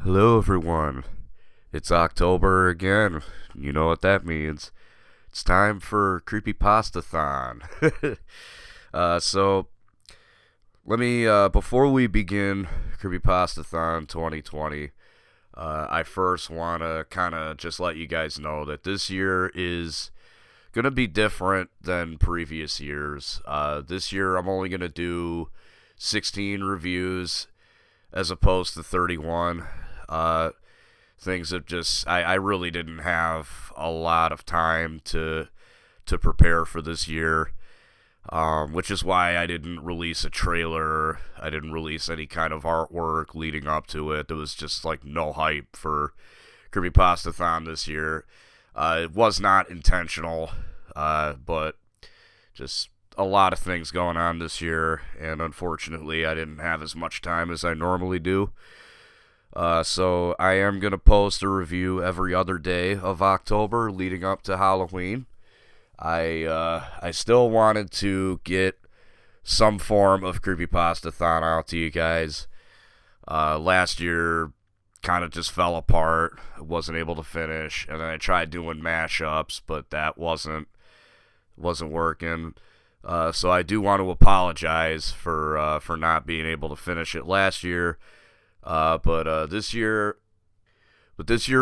Hello, everyone. It's October again. You know what that means. It's time for Creepypasta-Thon. So, let me, before we begin Creepypasta-Thon 2020, I first want to kind of just let you guys know that this year is going to be different than previous years. This year, I'm only going to do 16 reviews as opposed to 31. Things have just I really didn't have a lot of time to prepare for this year, which is why I didn't release a trailer. I didn't release any kind of artwork leading up to it. There was just like no hype for Creepypasta-Thon this year. It was not intentional, but just a lot of things going on this year, and unfortunately I didn't have as much time as I normally do. So I am going to post a review every other day of October leading up to Halloween. I still wanted to get some form of Creepypasta-Thon out to you guys. Last year kind of just fell apart. I wasn't able to finish, and then I tried doing mashups, but that wasn't working. So I do want to apologize for not being able to finish it last year. But this year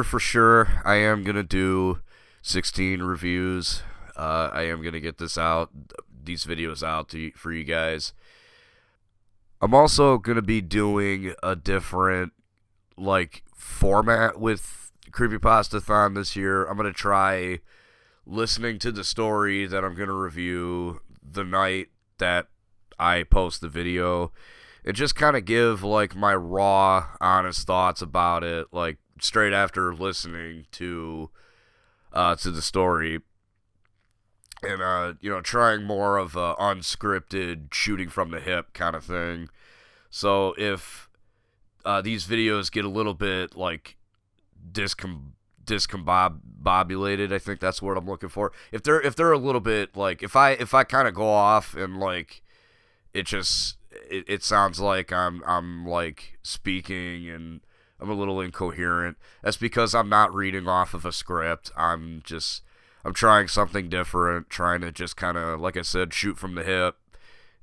for sure, I am gonna do 16 reviews. I am gonna get these videos out for you guys. I'm also gonna be doing a different format with Creepypasta-Thon this year. I'm gonna try listening to the story that I'm gonna review the night that I post the video, and just kind of give my raw, honest thoughts about it, straight after listening to the story, and trying more of a unscripted, shooting from the hip kind of thing. So if these videos get a little bit discombobulated, I think that's what I'm looking for. If they're a little bit if I kind of go off and it sounds like I'm speaking and I'm a little incoherent, that's because I'm not reading off of a script. I'm trying something different, trying to just kind of, like I said, shoot from the hip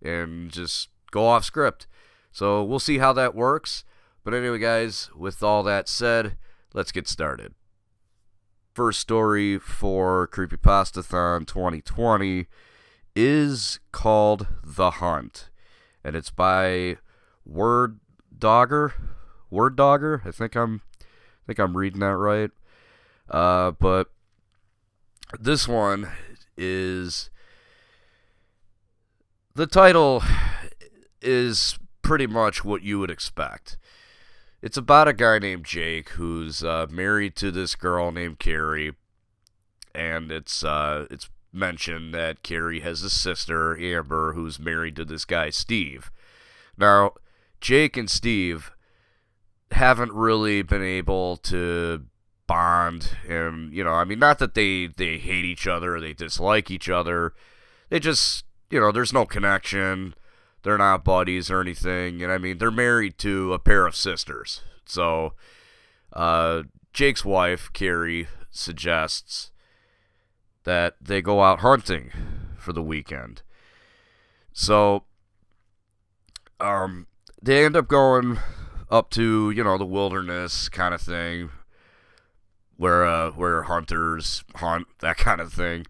and just go off script. So we'll see how that works. But anyway, guys, with all that said, let's get started. First story for Creepypasta-Thon 2020 is called The Hunt, and it's by Word Dogger. I think I'm reading that right. But this one is, the title is pretty much what you would expect. It's about a guy named Jake who's married to this girl named Carrie, and it's mentioned that Carrie has a sister, Amber, who's married to this guy, Steve. Now, Jake and Steve haven't really been able to bond, and, not that they hate each other or they dislike each other. They just, there's no connection. They're not buddies or anything, and they're married to a pair of sisters. So, Jake's wife, Carrie, suggests that they go out hunting for the weekend. So, they end up going up to, the wilderness kind of thing, where hunters hunt, that kind of thing.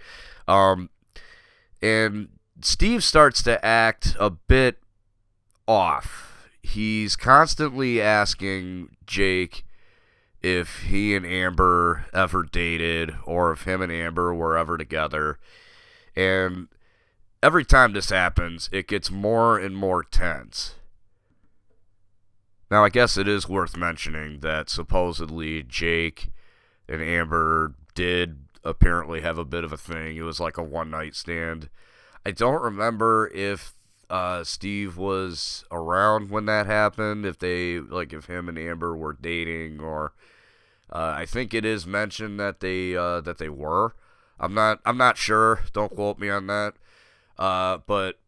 And Steve starts to act a bit off. He's constantly asking Jake if he and Amber ever dated, or if him and Amber were ever together. And every time this happens, it gets more and more tense. Now, I guess it is worth mentioning that supposedly Jake and Amber did apparently have a bit of a thing. It was like a one-night stand. I don't remember if Steve was around when that happened, if him and Amber were dating, or I think it is mentioned that they were. I'm not sure. Don't quote me on that. But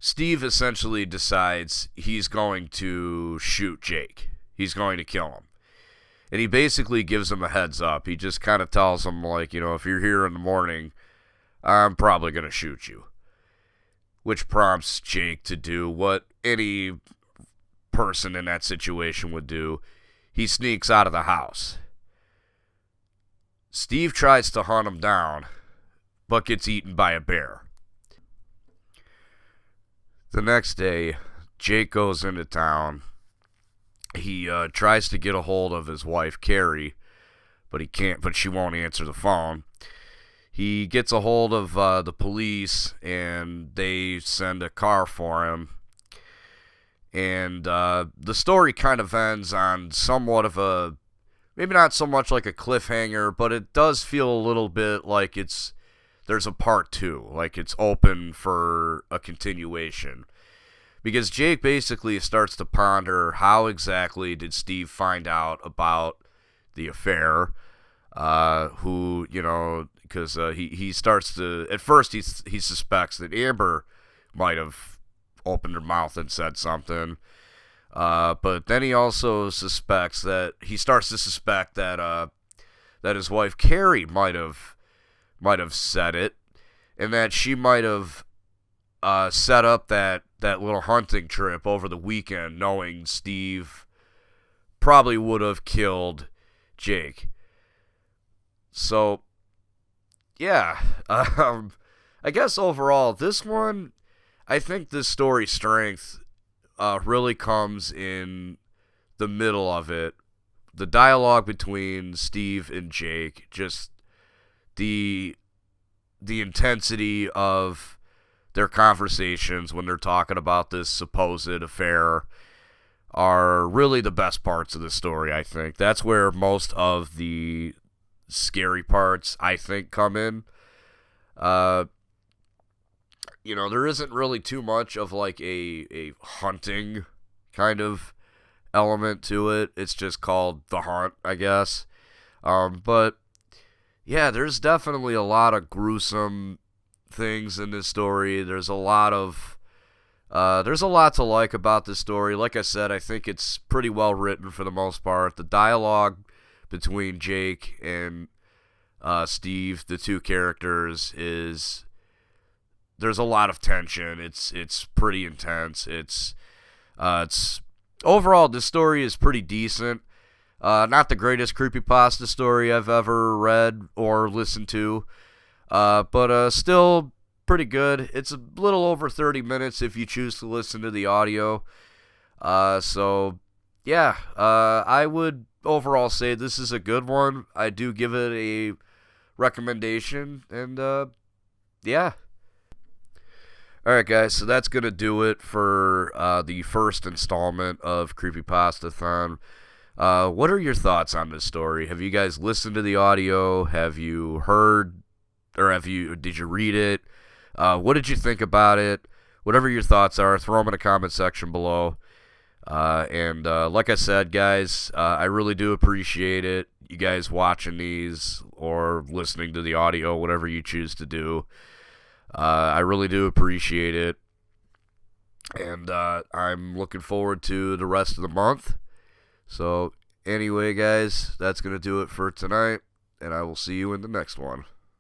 Steve essentially decides he's going to shoot Jake. He's going to kill him. And he basically gives him a heads up. He just kind of tells him, like, if you're here in the morning, I'm probably going to shoot you. Which prompts Jake to do what any person in that situation would do. He sneaks out of the house. Steve tries to hunt him down, but gets eaten by a bear. The next day, Jake goes into town. He tries to get a hold of his wife, Carrie, but he can't. But she won't answer the phone. He gets a hold of the police, and they send a car for him. And the story kind of ends on somewhat of a, maybe not so much like a cliffhanger, but it does feel a little bit like there's a part 2, like it's open for a continuation. Because Jake basically starts to ponder how exactly did Steve find out about the affair, because he starts to, at first he suspects that Amber might have opened her mouth and said something, but then he also suspects that, he starts to suspect that his wife Carrie might have said it, and that she might have set up that little hunting trip over the weekend, knowing Steve probably would have killed Jake. So, yeah, I guess overall, this one, I think the story strength really comes in the middle of it. The dialogue between Steve and Jake, just the intensity of their conversations when they're talking about this supposed affair are really the best parts of the story, I think. That's where most of the scary parts, I think, come in. There isn't really too much of like a hunting kind of element to it. It's just called The Hunt, I guess. But yeah, there's definitely a lot of gruesome things in this story. There's a lot to like about this story. Like I said, I think it's pretty well written for the most part. The dialogue between Jake and Steve, the two characters, there's a lot of tension. It's pretty intense. It's overall, this story is pretty decent. Not the greatest creepypasta story I've ever read or listened to, but still pretty good. It's a little over 30 minutes if you choose to listen to the audio. So, yeah, I would overall say this is a good one. I do give it a recommendation, and yeah. Alright, guys, so that's going to do it for the first installment of Creepypasta-Thon. What are your thoughts on this story? Have you guys listened to the audio? Have you heard, or did you read it? What did you think about it? Whatever your thoughts are, throw them in the comment section below. And like I said, guys, I really do appreciate it. You guys watching these or listening to the audio, whatever you choose to do. I really do appreciate it. And I'm looking forward to the rest of the month. So, anyway, guys, that's going to do it for tonight. And I will see you in the next one.